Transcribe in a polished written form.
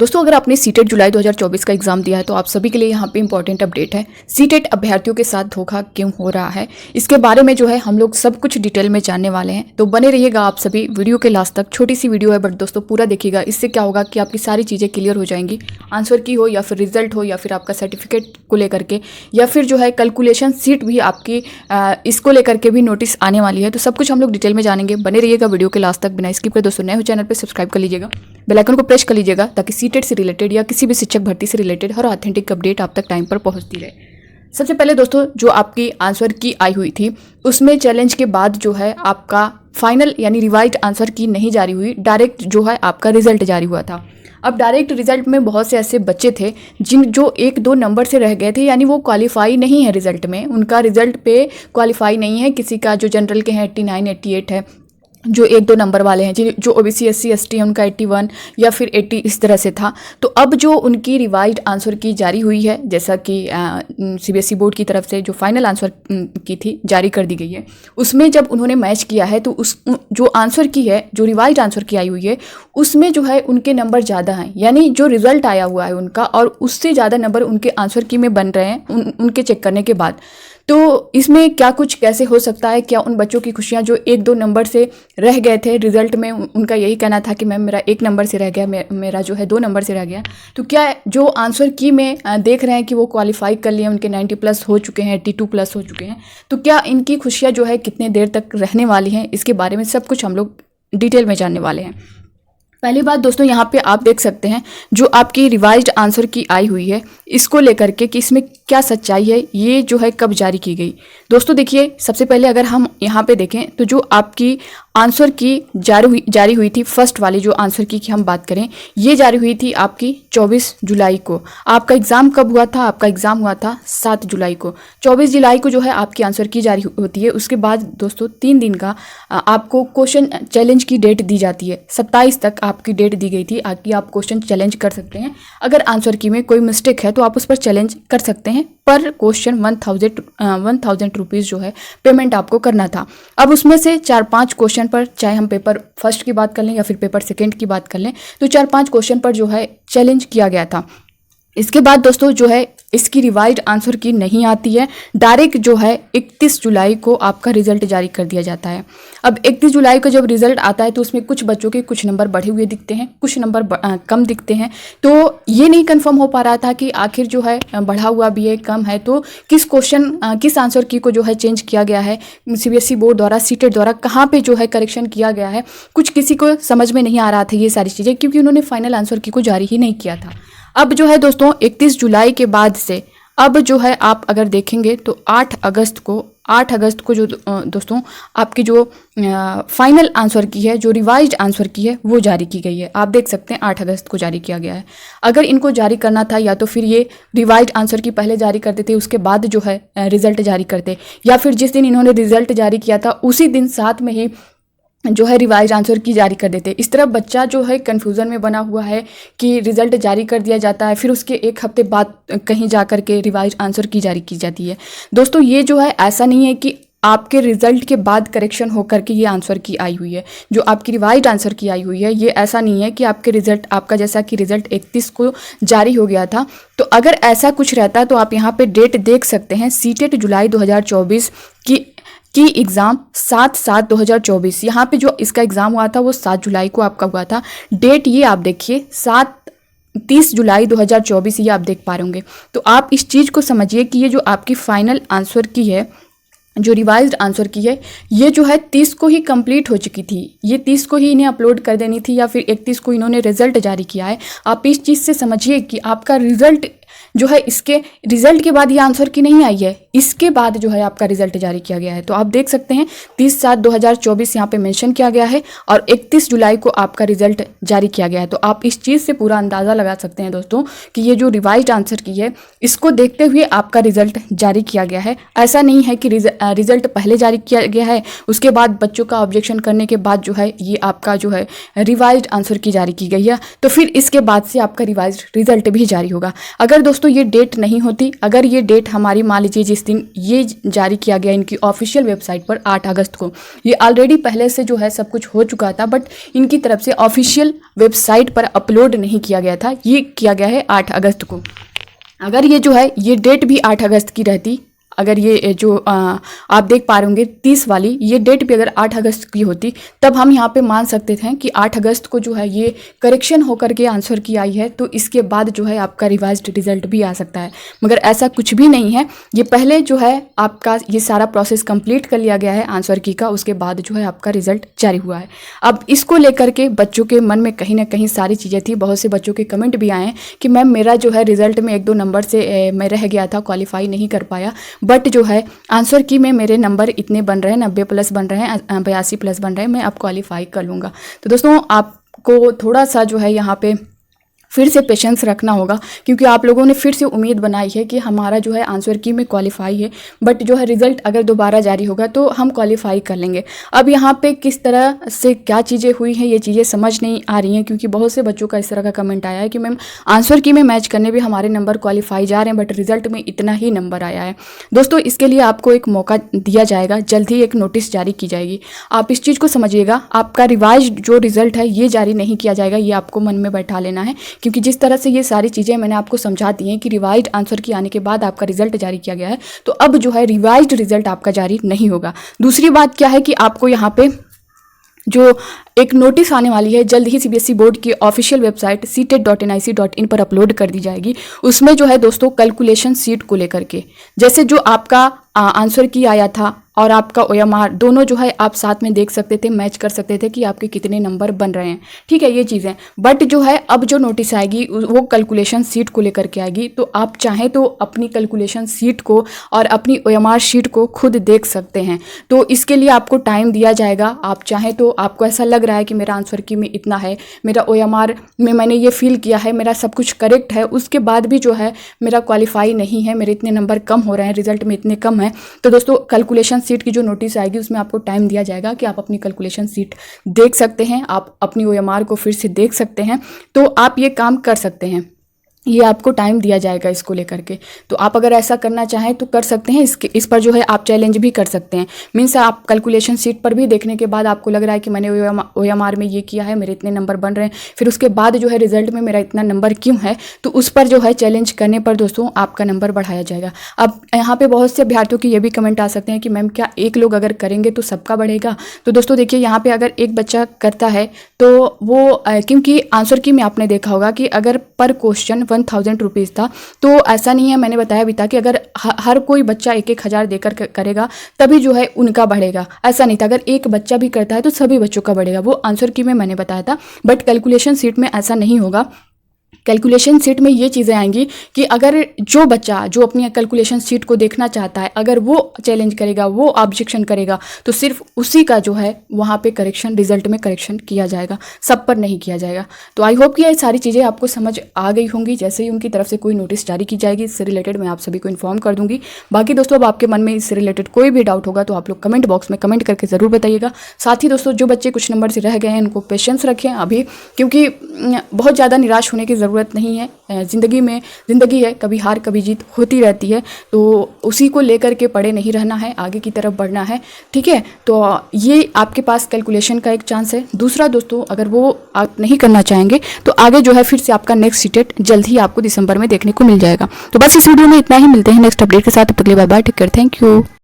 दोस्तों अगर आपने सीटेट जुलाई 2024 का एग्जाम दिया है तो आप सभी के लिए यहाँ पे इंपॉर्टेंट अपडेट है। सीटेट अभ्यर्थियों के साथ धोखा क्यों हो रहा है, इसके बारे में जो है हम लोग सब कुछ डिटेल में जानने वाले हैं। तो बने रहिएगा आप सभी वीडियो के लास्ट तक। छोटी सी वीडियो है बट दोस्तों पूरा देखिएगा। इससे क्या होगा कि आपकी सारी चीज़ें क्लियर हो जाएंगी। आंसर की हो या फिर रिजल्ट हो या फिर आपका सर्टिफिकेट को लेकर के या फिर जो है कैलकुलेशन सीट भी आपकी इसको लेकर के भी नोटिस आने वाली है। तो सब कुछ हम लोग डिटेल में जानेंगे। बने रहिएगा वीडियो के लास्ट तक बिना स्किप करे। दोस्तों नए हो चैनल पर सब्सक्राइब कर लीजिएगा, बेल आइकन को प्रेस कर लीजिएगा ताकि सीटेट से रिलेटेड या किसी भी शिक्षक भर्ती से रिलेटेड हर ऑथेंटिक अपडेट आप तक टाइम पर पहुंचती रहे। सबसे पहले दोस्तों जो आपकी आंसर की आई हुई थी उसमें चैलेंज के बाद जो है आपका फाइनल यानी रिवाइज्ड आंसर की नहीं जारी हुई, डायरेक्ट जो है आपका रिजल्ट जारी हुआ था। अब डायरेक्ट रिजल्ट में बहुत से ऐसे बच्चे थे जो 1-2 नंबर से रह गए थे, यानी वो क्वालिफाई नहीं है रिजल्ट में, उनका रिजल्ट पे क्वालिफाई नहीं है। किसी का जो जनरल के हैं 89, 88 है, जो 1-2 नंबर वाले हैं, जो ओबीसी SC ST है उनका 81 या फिर 80 इस तरह से था। तो अब जो उनकी रिवाइज्ड आंसर की जारी हुई है, जैसा कि CBSE बोर्ड की तरफ से जो फाइनल आंसर की थी जारी कर दी गई है, उसमें जब उन्होंने मैच किया है तो उस जो आंसर की है, जो रिवाइज्ड आंसर की आई हुई है, उसमें जो है उनके नंबर ज़्यादा हैं, यानी जो रिजल्ट आया हुआ है उनका और उससे ज़्यादा नंबर उनके आंसर की में बन रहे हैं उनके चेक करने के बाद। तो इसमें क्या कुछ कैसे हो सकता है? क्या उन बच्चों की खुशियां जो 1-2 नंबर से रह गए थे रिजल्ट में, उनका यही कहना था कि मैम मेरा 1 नंबर से रह गया, मेरा जो है 2 नंबर से रह गया, तो क्या जो आंसर की में देख रहे हैं कि वो क्वालिफाई कर लिए, उनके 90+ हो चुके हैं, 82+ हो चुके हैं, तो क्या इनकी खुशियाँ जो है कितने देर तक रहने वाली हैं, इसके बारे में सब कुछ हम लोग डिटेल में जानने वाले हैं। पहली बात दोस्तों यहाँ पे आप देख सकते हैं जो आपकी रिवाइज्ड आंसर की आई हुई है इसको लेकर के कि इसमें क्या सच्चाई है, ये जो है कब जारी की गई। दोस्तों देखिए, सबसे पहले अगर हम यहाँ पे देखें तो जो आपकी आंसर की जारी हुई थी, फर्स्ट वाली जो आंसर की हम बात करें, ये जारी हुई थी आपकी 24 जुलाई को। आपका एग्ज़ाम कब हुआ था? आपका एग्ज़ाम हुआ था 7 जुलाई को। 24 जुलाई को जो है आपकी आंसर की जारी होती है। उसके बाद दोस्तों 3 दिन का आपको क्वेश्चन चैलेंज की डेट दी जाती है। 27 तक आपकी डेट दी गई थी कि आप क्वेश्चन चैलेंज कर सकते हैं। अगर आंसर की में कोई मिस्टेक है तो आप उस पर चैलेंज कर सकते हैं। पर क्वेश्चन 1000 रुपीज़ जो है पेमेंट आपको करना था। अब उसमें से 4-5 क्वेश्चन पर, चाहे हम पेपर फर्स्ट की बात कर लें या फिर पेपर सेकंड की बात कर लें, तो 4-5 क्वेश्चन पर जो है चैलेंज किया गया था। इसके बाद दोस्तों जो है इसकी रिवाइज्ड आंसर की नहीं आती है, डायरेक्ट जो है 31 जुलाई को आपका रिजल्ट जारी कर दिया जाता है। अब 31 जुलाई को जब रिजल्ट आता है तो उसमें कुछ बच्चों के कुछ नंबर बढ़े हुए दिखते हैं, कुछ नंबर कम दिखते हैं। तो ये नहीं कंफर्म हो पा रहा था कि आखिर जो है बढ़ा हुआ भी है, कम है, तो किस आंसर की को जो है चेंज किया गया है CBSE बोर्ड द्वारा, सीटेट द्वारा, कहाँ पर जो है करेक्शन किया गया है, कुछ किसी को समझ में नहीं आ रहा था ये सारी चीज़ें, क्योंकि उन्होंने फाइनल आंसर की को जारी ही नहीं किया था। अब जो है दोस्तों 31 जुलाई के बाद से अब जो है आप अगर देखेंगे तो 8 अगस्त को जो दोस्तों आपकी जो फाइनल आंसर की है, जो रिवाइज्ड आंसर की है, वो जारी की गई है। आप देख सकते हैं 8 अगस्त को जारी किया गया है। अगर इनको जारी करना था या तो फिर ये रिवाइज्ड आंसर की पहले जारी करते थे, उसके बाद जो है रिजल्ट जारी करते, या फिर जिस दिन इन्होंने रिजल्ट जारी किया था उसी दिन साथ में ही जो है रिवाइज आंसर की जारी कर देते। इस तरह बच्चा जो है कन्फ्यूज़न में बना हुआ है कि रिज़ल्ट जारी कर दिया जाता है, फिर उसके 1 हफ्ते बाद कहीं जा कर के रिवाइज आंसर की जारी की जाती है। दोस्तों ये जो है ऐसा नहीं है कि आपके रिज़ल्ट के बाद करेक्शन होकर के ये आंसर की आई हुई है। जो आपकी रिवाइज्ड आंसर की आई हुई है ये ऐसा नहीं है कि आपके रिज़ल्ट, आपका जैसा कि रिज़ल्ट 31 को जारी हो गया था। तो अगर ऐसा कुछ रहता तो आप यहाँ पे डेट देख सकते हैं, सीटेट जुलाई 2024 की एग्ज़ाम 7/7/2024। यहाँ पे जो इसका एग्ज़ाम हुआ था वो 7 जुलाई को आपका हुआ था। डेट ये आप देखिए 30 जुलाई 2024, ये आप देख पा रहे होंगे। तो आप इस चीज़ को समझिए कि ये जो आपकी फाइनल आंसर की है, जो रिवाइज्ड आंसर की है, ये जो है 30 को ही कंप्लीट हो चुकी थी। ये 30 को ही इन्हें अपलोड कर देनी थी या फिर 31 को इन्होंने रिजल्ट जारी किया है। आप इस चीज़ से समझिए कि आपका रिजल्ट जो है, इसके रिजल्ट के बाद ये आंसर की नहीं आई है, इसके बाद जो है आपका रिजल्ट जारी किया गया है। तो आप देख सकते हैं 30/7/2024 यहाँ पे मेंशन किया गया है और 31 जुलाई को आपका रिजल्ट जारी किया गया है। तो आप इस चीज़ से पूरा अंदाज़ा लगा सकते हैं दोस्तों कि ये जो रिवाइज्ड आंसर की है इसको देखते हुए आपका रिजल्ट जारी किया गया है। ऐसा नहीं है कि रिजल्ट पहले जारी किया गया है, उसके बाद बच्चों का ऑब्जेक्शन करने के बाद जो है ये आपका जो है रिवाइज्ड आंसर की जारी की गई है, तो फिर इसके बाद से आपका रिवाइज्ड रिजल्ट भी जारी होगा। अगर अगर दोस्तों ये डेट नहीं होती, अगर ये डेट हमारी मान लीजिए जिस दिन ये जारी किया गया इनकी ऑफिशियल वेबसाइट पर 8 अगस्त को, ये ऑलरेडी पहले से जो है सब कुछ हो चुका था, बट इनकी तरफ से ऑफिशियल वेबसाइट पर अपलोड नहीं किया गया था, ये किया गया है 8 अगस्त को। अगर ये जो है ये डेट भी 8 अगस्त की रहती, अगर ये जो आप देख पा रहे होंगे 30 वाली ये डेट भी अगर 8 अगस्त की होती, तब हम यहाँ पे मान सकते थे कि 8 अगस्त को जो है ये करेक्शन होकर के आंसर की आई है, तो इसके बाद जो है आपका रिवाइज्ड रिजल्ट भी आ सकता है। मगर ऐसा कुछ भी नहीं है, ये पहले जो है आपका ये सारा प्रोसेस कंप्लीट कर लिया गया है आंसर की का, उसके बाद जो है आपका रिजल्ट जारी हुआ है। अब इसको लेकर के बच्चों के मन में कहीं ना कहीं सारी चीज़ें थी। बहुत से बच्चों के कमेंट भी आए हैं कि मैम मेरा जो है रिजल्ट में 1-2 नंबर से मैं रह गया था, क्वालिफाई नहीं कर पाया, बट जो है आंसर की में मेरे नंबर इतने बन रहे हैं, 90 प्लस बन रहे हैं, 82 प्लस बन रहे हैं, मैं अब क्वालिफाई कर लूँगा। तो दोस्तों आपको थोड़ा सा जो है यहाँ पे फिर से पेशेंस रखना होगा, क्योंकि आप लोगों ने फिर से उम्मीद बनाई है कि हमारा जो है आंसर की में क्वालिफाई है, बट जो है रिज़ल्ट अगर दोबारा जारी होगा तो हम क्वालिफाई कर लेंगे। अब यहाँ पे किस तरह से क्या चीज़ें हुई हैं ये चीज़ें समझ नहीं आ रही हैं, क्योंकि बहुत से बच्चों का इस तरह का कमेंट आया है कि मैम आंसर की में मैच करने भी हमारे नंबर क्वालिफाई जा रहे हैं, बट रिज़ल्ट में इतना ही नंबर आया है। दोस्तों इसके लिए आपको एक मौका दिया जाएगा, जल्द ही एक नोटिस जारी की जाएगी। आप इस चीज़ को समझिएगा, आपका रिवाइज जो रिज़ल्ट है ये जारी नहीं किया जाएगा, ये आपको मन में बैठा लेना है, क्योंकि जिस तरह से ये सारी चीज़ें मैंने आपको समझा दी हैं कि रिवाइज्ड आंसर की आने के बाद आपका रिजल्ट जारी किया गया है, तो अब जो है रिवाइज्ड रिजल्ट आपका जारी नहीं होगा। दूसरी बात क्या है कि आपको यहाँ पे जो एक नोटिस आने वाली है जल्द ही सीबीएसई बोर्ड की ऑफिशियल वेबसाइट ctet.nic.in पर अपलोड कर दी जाएगी। उसमें जो है दोस्तों कैलकुलेशन सीट को लेकर के, जैसे जो आपका आंसर की आया था और आपका OMR दोनों जो है आप साथ में देख सकते थे, मैच कर सकते थे कि आपके कितने नंबर बन रहे हैं, ठीक है ये चीज़ें। बट जो है अब जो नोटिस आएगी वो कैलकुलेशन सीट को लेकर के आएगी, तो आप चाहें तो अपनी कैलकुलेशन सीट को और अपनी OMR शीट को खुद देख सकते हैं। तो इसके लिए आपको टाइम दिया जाएगा। आप चाहें तो, आपको ऐसा लग रहा है कि मेरा आंसर की में इतना है, मेरा OMR में मैंने ये फील किया है, मेरा सब कुछ करेक्ट है, उसके बाद भी जो है मेरा क्वालिफाई नहीं है, मेरे इतने नंबर कम हो रहे हैं, रिजल्ट में इतने कम है, तो दोस्तों कैलकुलेशन सीट की जो नोटिस आएगी उसमें आपको टाइम दिया जाएगा कि आप अपनी कैलकुलेशन सीट देख सकते हैं, आप अपनी OMR को फिर से देख सकते हैं, तो आप ये काम कर सकते हैं। ये आपको टाइम दिया जाएगा इसको लेकर के, तो आप अगर ऐसा करना चाहें तो कर सकते हैं। इस पर जो है आप चैलेंज भी कर सकते हैं। मीन्स आप कैलकुलेशन शीट पर भी देखने के बाद आपको लग रहा है कि मैंने OMR में ये किया है, मेरे इतने नंबर बन रहे हैं, फिर उसके बाद जो है रिजल्ट में मेरा इतना नंबर क्यों है, तो उस पर जो है चैलेंज करने पर दोस्तों आपका नंबर बढ़ाया जाएगा। अब यहाँ पर बहुत से अभ्यर्थियों के ये भी कमेंट आ सकते हैं कि मैम क्या एक लोग अगर करेंगे तो सबका बढ़ेगा? तो दोस्तों देखिए, यहाँ पर अगर एक बच्चा करता है तो वो क्योंकि आंसर की में आपने देखा होगा कि अगर पर क्वेश्चन 1000 रुपीज़ था, तो ऐसा नहीं है, मैंने बताया भी था कि अगर हर कोई बच्चा 1-1 हज़ार देकर करेगा तभी जो है उनका बढ़ेगा, ऐसा नहीं था। अगर एक बच्चा भी करता है तो सभी बच्चों का बढ़ेगा, वो आंसर की में मैंने बताया था। बट कैलकुलेशन सीट में ऐसा नहीं होगा। कैलकुलेशन सीट में ये चीज़ें आएंगी कि अगर जो बच्चा जो अपनी कैलकुलेशन सीट को देखना चाहता है, अगर वो चैलेंज करेगा, वो ऑब्जेक्शन करेगा, तो सिर्फ उसी का जो है वहाँ पे करेक्शन, रिजल्ट में करेक्शन किया जाएगा, सब पर नहीं किया जाएगा। तो आई होप कि ये सारी चीज़ें आपको समझ आ गई होंगी। जैसे ही उनकी तरफ से कोई नोटिस जारी की जाएगी इससे रिलेटेड मैं आप सभी को इन्फॉर्म कर दूंगी। बाकी दोस्तों अब आपके मन में इससे रिलेटेड कोई भी डाउट होगा तो आप लोग कमेंट बॉक्स में कमेंट करके ज़रूर बताइएगा। साथ ही दोस्तों जो बच्चे कुछ नंबर से रह गए हैं उनको पेशेंस रखें अभी, क्योंकि बहुत ज़्यादा निराश होने की ज़रूरत नहीं है। ज़िंदगी में ज़िंदगी है, कभी हार कभी जीत होती रहती है, तो उसी को लेकर के पड़े नहीं रहना है, आगे की तरफ बढ़ना है, ठीक है। तो ये आपके पास कैलकुलेशन का एक चांस है। दूसरा दोस्तों, अगर वो आप नहीं करना चाहेंगे तो आगे जो है फिर से आपका नेक्स्ट सीटेट जल्द ही आपको दिसंबर में देखने को मिल जाएगा। तो बस इस वीडियो में इतना ही, मिलते हैं नेक्स्ट अपडेट के साथ। तब तक के लिए bye bye, take care, thank you.